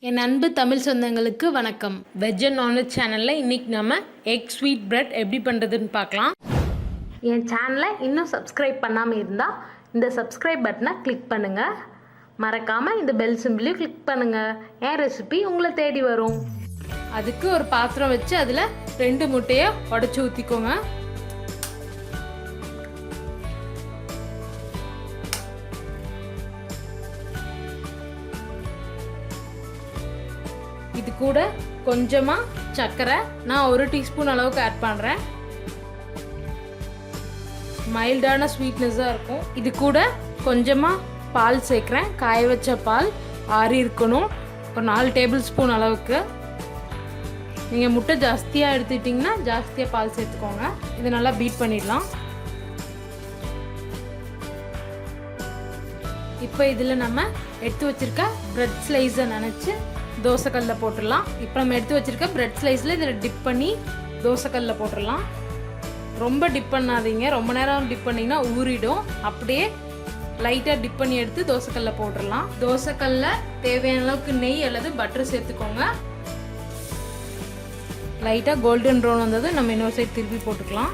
என் அன்பு தமிழ் சொந்தங்களுக்கு வணக்கம். வெஜ் அண்ட் நான்வெஜ் சேனலில் இன்றைக்கி நம்ம எக் ஸ்வீட் பிரெட் எப்படி பண்ணுறதுன்னு பார்க்கலாம். என் சேனலை இன்னும் சப்ஸ்கிரைப் பண்ணாமல் இருந்தால் இந்த சப்ஸ்கிரைப் பட்டனை கிளிக் பண்ணுங்கள். மறக்காமல் இந்த பெல் சிம்பிளையும் கிளிக் பண்ணுங்கள். என் ரெசிபி உங்களை தேடி வரும். அதுக்கு ஒரு பாத்திரம் வச்சு அதில் 2 முட்டையை உடச்சி ஊற்றிக்கோங்க. இது கூட கொஞ்சமாக சர்க்கரை நான் 1 டீஸ்பூன் அளவுக்கு ஆட் பண்ணுறேன். மைல்டான ஸ்வீட்னஸாக இருக்கும். இது கூட கொஞ்சமாக பால் சேர்க்குறேன். காய வச்ச பால் ஆறி இருக்கணும். ஒரு 4 டேபிள் ஸ்பூன் அளவுக்கு. நீங்கள் முட்டை ஜாஸ்தியாக எடுத்துக்கிட்டிங்கன்னா ஜாஸ்தியாக பால் சேர்த்துக்கோங்க. இது நல்லா பீட் பண்ணிடலாம். இப்போ இதில் நம்ம எடுத்து வச்சுருக்க ப்ரெட் ஸ்லைஸை நினச்சி தோசைக்கல்லில் போட்டுடலாம். இப்போ நம்ம எடுத்து வச்சுருக்க ப்ரெட் ஸ்லைஸில் இதில் டிப் பண்ணி தோசைக்கல்லில் போட்டுடலாம். ரொம்ப டிப் பண்ணாதீங்க. ரொம்ப நேரம் டிப் பண்ணிங்கன்னா ஊறிடும். அப்படியே லைட்டாக டிப் பண்ணி எடுத்து தோசைக்கல்லில் போட்டுடலாம். தோசைக்கல்லில் தேவையான அளவுக்கு நெய் அல்லது பட்டர் சேர்த்துக்கோங்க. லைட்டாக கோல்டன் ப்ரௌன் வந்தது நம்ம இன்னொரு சைடு திருப்பி போட்டுக்கலாம்.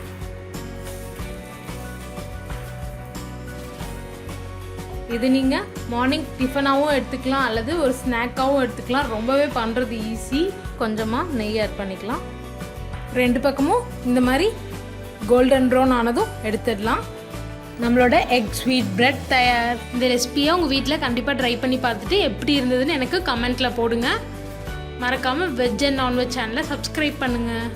இது நீங்கள் மார்னிங் டிஃபனாகவும் எடுத்துக்கலாம் அல்லது ஒரு ஸ்நாக்காகவும் எடுத்துக்கலாம். ரொம்பவே பண்ணுறது ஈஸி. கொஞ்சமாக நெய் ஆட் பண்ணிக்கலாம். 2 பக்கமும் இந்த மாதிரி கோல்டன் ப்ரௌன் ஆனதும் எடுத்துடலாம். நம்மளோட எக் ஸ்வீட் பிரெட் தயார். இந்த ரெசிபியை உங்கள் வீட்டில் கண்டிப்பாக ட்ரை பண்ணி பார்த்துட்டு எப்படி இருந்ததுன்னு எனக்கு கமெண்ட்டில் போடுங்க. மறக்காமல் வெஜ் அண்ட் நான்வெஜ் சேனலை சப்ஸ்கிரைப் பண்ணுங்கள்.